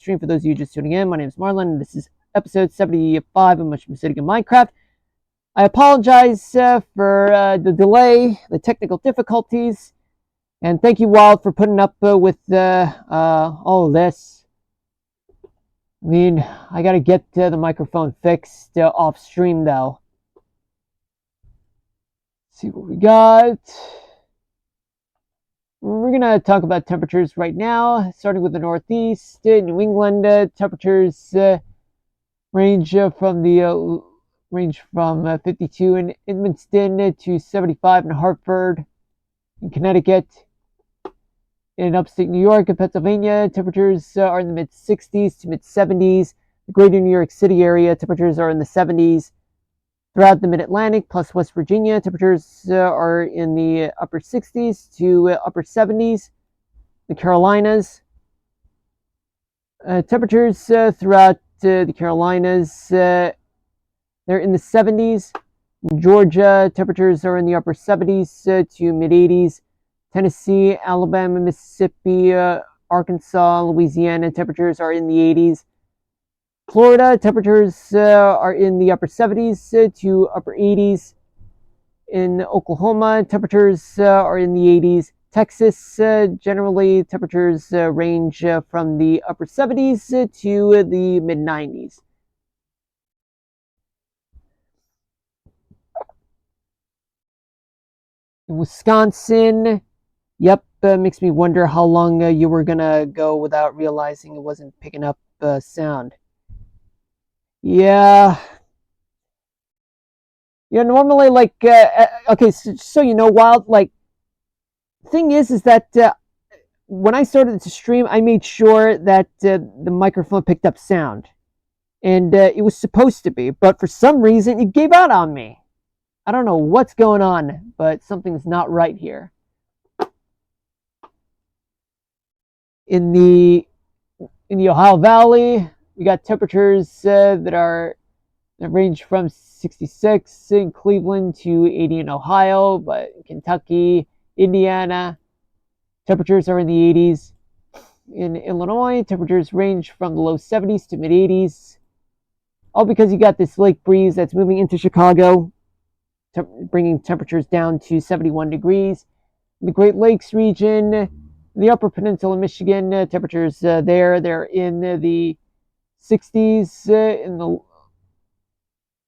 stream. For those of you just tuning in, my name is Marlon, and this is episode 75 of Much Mistake in Minecraft. I apologize for the delay, the technical difficulties, and thank you, Wild, for putting up with all of this. I mean, I gotta get the microphone fixed off stream, though. Let's see what we got. We're going to talk about temperatures right now, starting with the Northeast. New England temperatures range from 52 in Edmundston to 75 in Hartford. In Connecticut, in upstate New York and Pennsylvania, temperatures are in the mid-60s to mid-70s. The greater New York City area, temperatures are in the 70s. Throughout the Mid-Atlantic plus West Virginia, temperatures are in the upper 60s to upper 70s. The Carolinas, temperatures throughout the Carolinas, they're in the 70s. In Georgia, temperatures are in the upper 70s to mid-80s. Tennessee, Alabama, Mississippi, Arkansas, Louisiana, temperatures are in the 80s. Florida, temperatures are in the upper 70s to upper 80s. In Oklahoma, temperatures are in the 80s. Texas, generally, temperatures range from the upper 70s to the mid-90s. In Wisconsin, yep, makes me wonder how long you were going to go without realizing it wasn't picking up sound. Yeah, normally, like, okay, so you know, Wild, like, thing is that when I started to stream, I made sure that the microphone picked up sound, and it was supposed to be, but for some reason, it gave out on me. I don't know what's going on, but something's not right here. In the Ohio Valley, we got temperatures that range from 66 in Cleveland to 80 in Ohio, but in Kentucky, Indiana, temperatures are in the 80s. In Illinois, temperatures range from the low 70s to mid 80s. All because you got this lake breeze that's moving into Chicago, bringing temperatures down to 71 degrees. In the Great Lakes region, the Upper Peninsula, Michigan, temperatures they're in the 60s.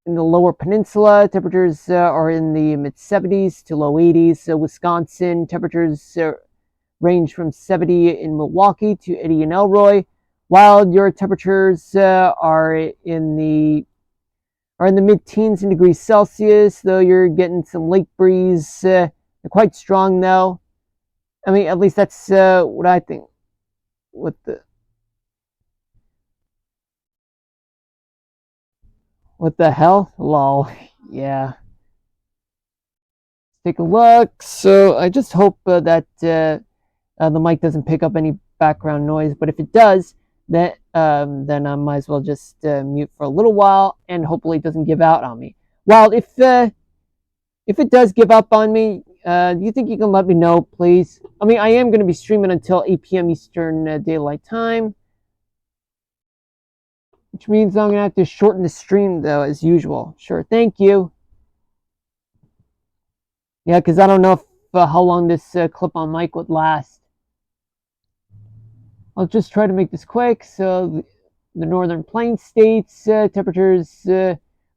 In the Lower Peninsula, temperatures are in the mid-70s to low 80s. Wisconsin, temperatures range from 70 in Milwaukee to 80 in Elroy, while your temperatures are in the mid-teens in degrees Celsius, though you're getting some lake breeze. They're quite strong, though. I mean, at least that's what I think. What the hell? Lol. Yeah. Let's take a look. So I just hope that the mic doesn't pick up any background noise. But if it does, then I might as well just mute for a little while, and hopefully it doesn't give out on me. Well, if it does give up on me, do you think you can let me know, please? I mean, I am going to be streaming until 8 p.m. Eastern Daylight Time, which means I'm going to have to shorten the stream, though, as usual. Sure, thank you. Yeah, because I don't know if, how long this clip-on mic would last. I'll just try to make this quick. So the northern plains states, temperatures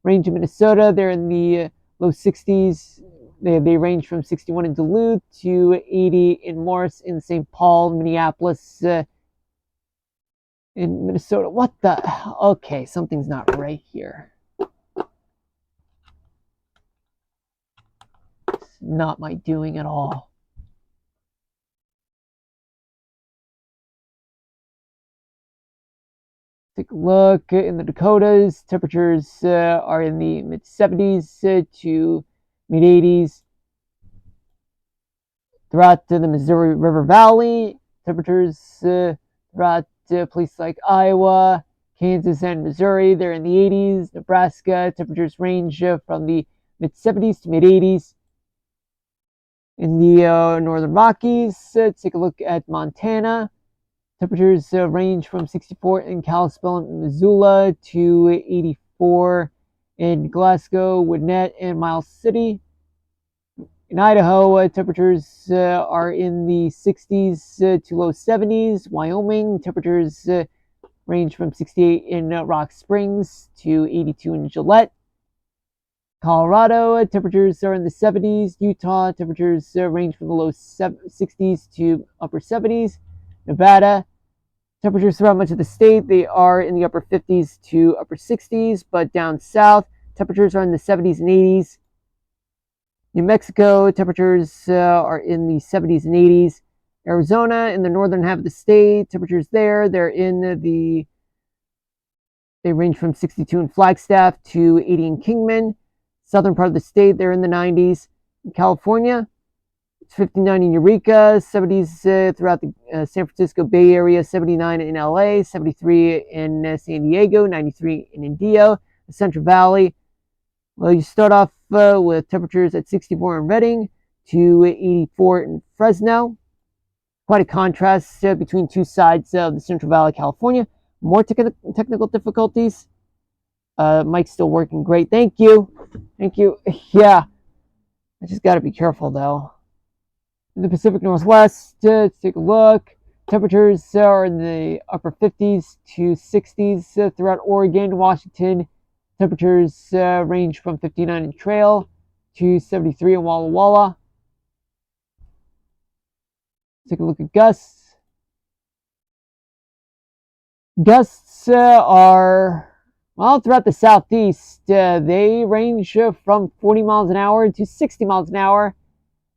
range in Minnesota. They're in the low 60s. They range from 61 in Duluth to 80 in Morris, in St. Paul, Minneapolis, in Minnesota. What the? Okay, something's not right here. It's not my doing at all. Take a look in the Dakotas. Temperatures are in the mid 70s to mid 80s. Throughout the Missouri River Valley, temperatures throughout places like Iowa, Kansas, and Missouri, they're in the 80s. Nebraska, temperatures range from the mid 70s to mid 80s. In the Northern Rockies, take a look at Montana. Temperatures range from 64 in Kalispell and Missoula to 84 in Glasgow, Gwinnett, and Miles City. In Idaho, temperatures are in the 60s to low 70s. Wyoming, temperatures range from 68 in Rock Springs to 82 in Gillette. Colorado, temperatures are in the 70s. Utah, temperatures range from the low 60s to upper 70s. Nevada, temperatures throughout much of the state, they are in the upper 50s to upper 60s, but down south, temperatures are in the 70s and 80s. New Mexico, temperatures are in the 70s and 80s. Arizona, in the northern half of the state, temperatures there, they range from 62 in Flagstaff to 80 in Kingman. Southern part of the state, they're in the 90s. In California, it's 59 in Eureka, 70s throughout the San Francisco Bay Area, 79 in LA, 73 in San Diego, 93 in Indio. The Central Valley, well, you start off with temperatures at 64 in Redding to 84 in Fresno. Quite a contrast between two sides of the Central Valley, California. More technical difficulties. Mic's still working great. Thank you. Thank you. Yeah, I just got to be careful though. In the Pacific Northwest, let's take a look. Temperatures are in the upper 50s to 60s throughout Oregon, Washington. Temperatures range from 59 in Trail to 73 in Walla Walla. Take a look at gusts. Gusts are, well, throughout the southeast. They range from 40 miles an hour to 60 miles an hour.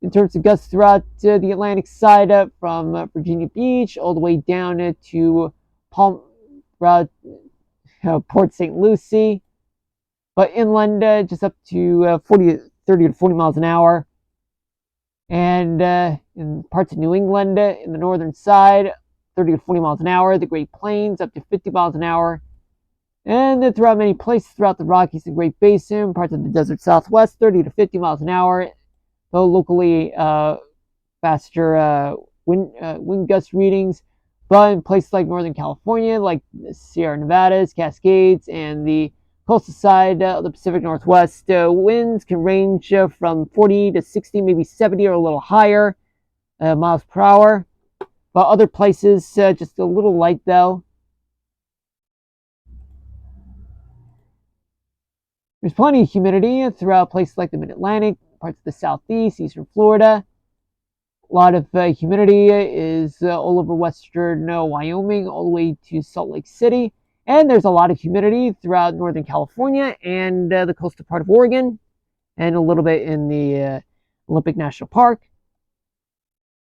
In terms of gusts throughout the Atlantic side, from Virginia Beach all the way down to Port St. Lucie. But inland, just up to 30 to 40 miles an hour. And in parts of New England, in the northern side, 30 to 40 miles an hour. The Great Plains, up to 50 miles an hour. And throughout many places throughout the Rockies and Great Basin, parts of the desert Southwest, 30 to 50 miles an hour. Though locally faster wind gust readings. But in places like Northern California, like the Sierra Nevadas, Cascades, and the coastal side of the Pacific Northwest, winds can range from 40 to 60, maybe 70 or a little higher miles per hour. But other places, just a little light though. There's plenty of humidity throughout places like the Mid-Atlantic, parts of the Southeast, Eastern Florida. A lot of humidity is all over western Wyoming, all the way to Salt Lake City. And there's a lot of humidity throughout Northern California and the coastal part of Oregon, and a little bit in the Olympic National Park.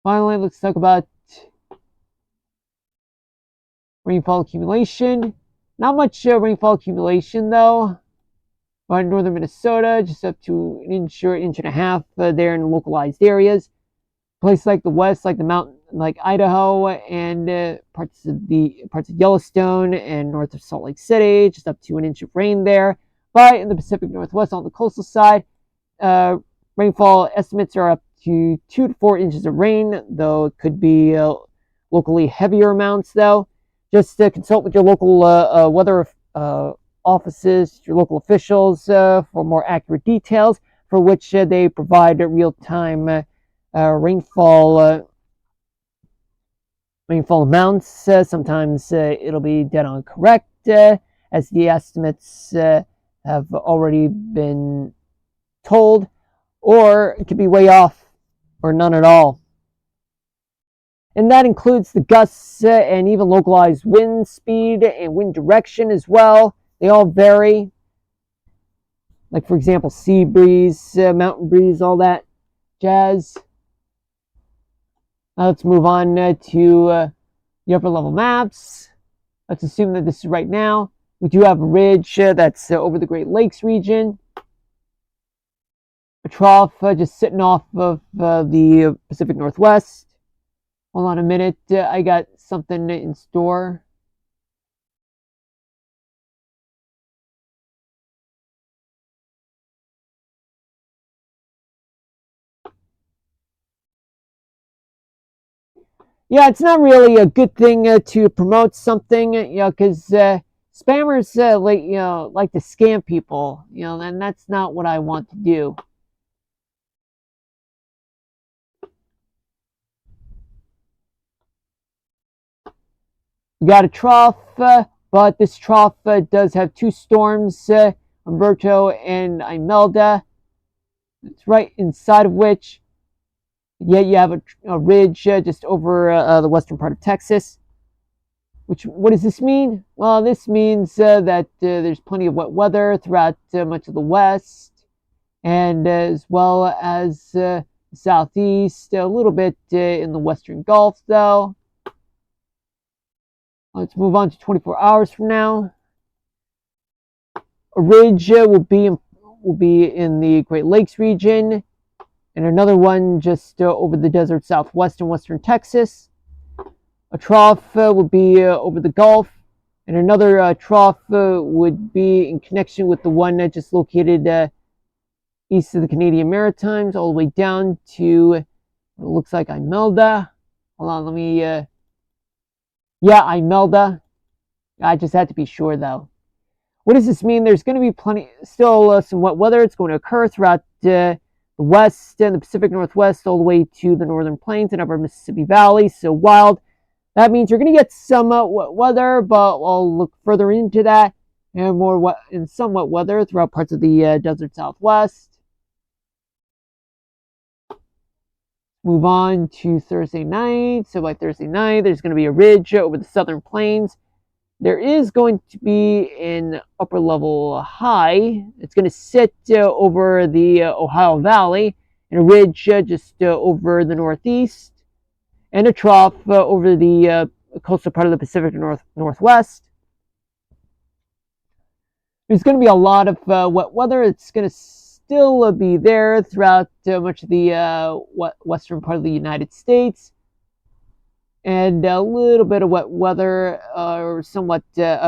Finally, let's talk about rainfall accumulation. Not much rainfall accumulation, though. But in northern Minnesota, just up to an inch or inch and a half there in localized areas. Places like the west, like the mountain, like Idaho, and parts of Yellowstone and north of Salt Lake City, just up to an inch of rain there. But in the Pacific Northwest, on the coastal side, rainfall estimates are up to 2 to 4 inches of rain, though it could be locally heavier amounts. Though, just consult with your local weather offices, your local officials for more accurate details, for which they provide real-time rainfall amounts. Sometimes it'll be dead on correct, as the estimates have already been told, or it could be way off or none at all. And that includes the gusts and even localized wind speed and wind direction as well. They all vary. Like, for example, sea breeze, mountain breeze, all that jazz. Now let's move on to the upper level maps. Let's assume that this is right now. We do have a ridge that's over the Great Lakes region. A trough just sitting off of the Pacific Northwest. Hold on a minute. I got something in store. Yeah, it's not really a good thing to promote something, because spammers like to scam people, and that's not what I want to do. We got a trough, but this trough does have two storms, Umberto and Imelda. It's right inside of which, yeah, you have a ridge just over the western part of Texas. What does this mean? Well, this means that there's plenty of wet weather throughout much of the west, and as well as southeast, a little bit in the western Gulf, though. Let's move on to 24 hours from now. A ridge will be in the Great Lakes region, and another one just over the desert southwest and western Texas. A trough would be over the Gulf, and another trough would be in connection with the one just located east of the Canadian Maritimes, all the way down to what looks like Imelda. Hold on, let me. Yeah, Imelda. I just had to be sure, though. What does this mean? There's going to be still some wet weather. It's going to occur throughout the west and the Pacific Northwest, all the way to the northern plains and upper Mississippi Valley. So wild. That means you're going to get some wet weather, but I'll look further into that, and more wet and some wet weather throughout parts of the desert Southwest. Move on to Thursday night. So by Thursday night, there's going to be a ridge over the southern plains. There is going to be an upper level high. It's going to sit over the Ohio Valley, and a ridge just over the northeast, and a trough over the coastal part of the Pacific Northwest. There's going to be a lot of wet weather. It's going to still be there throughout much of the western part of the United States, and a little bit of wet weather, or somewhat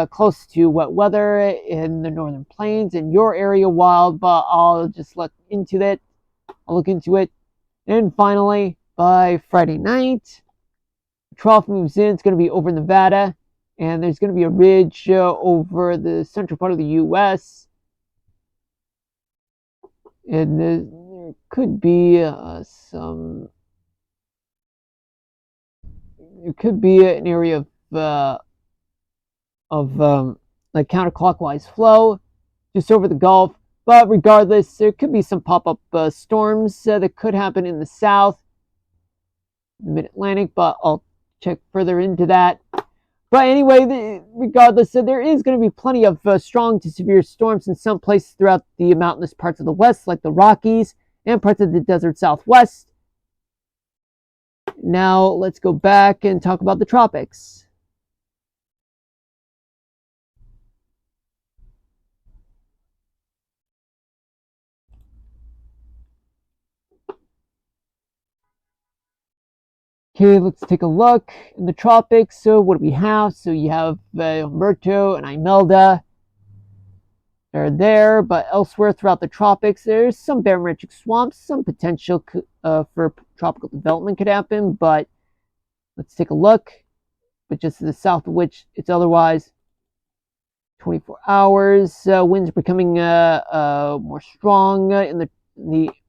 close to wet weather in the northern plains and your area wild, but I'll just look into it. And finally, by Friday night, the trough moves in. It's going to be over Nevada, and there's going to be a ridge over the central part of the U.S., and there could be an area of like counterclockwise flow just over the Gulf. But regardless, there could be some pop-up storms that could happen in the south, the mid-Atlantic, but I'll check further into that. But anyway, regardless, there is going to be plenty of strong to severe storms in some places throughout the mountainous parts of the west, like the Rockies and parts of the desert southwest. Now let's go back and talk about the tropics. Okay, let's take a look in the tropics. So what do we have? So you have Humberto and Imelda. They're there, but elsewhere throughout the tropics, there's some barometric swamps. Some potential for tropical development could happen, but let's take a look. But just to the south of which it's otherwise 24 hours. Winds are becoming more strong in the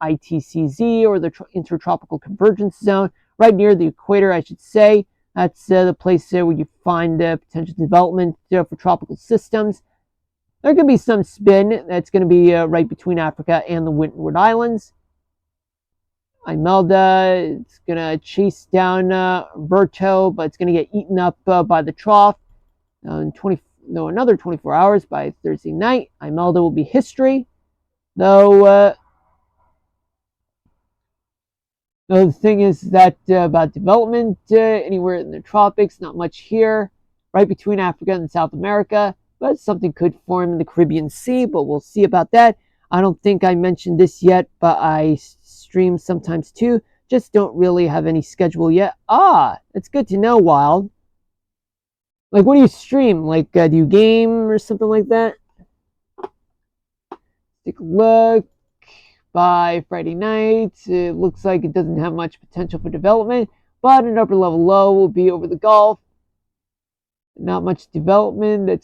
ITCZ, or the Intertropical Convergence Zone, right near the equator, I should say. That's the place where you find potential development for tropical systems. There could be some spin that's going to be right between Africa and the Windward Islands. Imelda, it's going to chase down Umberto, but it's going to get eaten up by the trough. Another 24 hours by Thursday night. Imelda will be history. Though the thing is that about development anywhere in the tropics, not much here. Right between Africa and South America, but something could form in the Caribbean Sea, but we'll see about that. I don't think I mentioned this yet, but I stream sometimes too. Just don't really have any schedule yet. It's good to know, Wild. Like, what do you stream? Like, do you game or something like that? Take a look. By Friday night, it looks like it doesn't have much potential for development, but an upper level low will be over the Gulf. Not much development.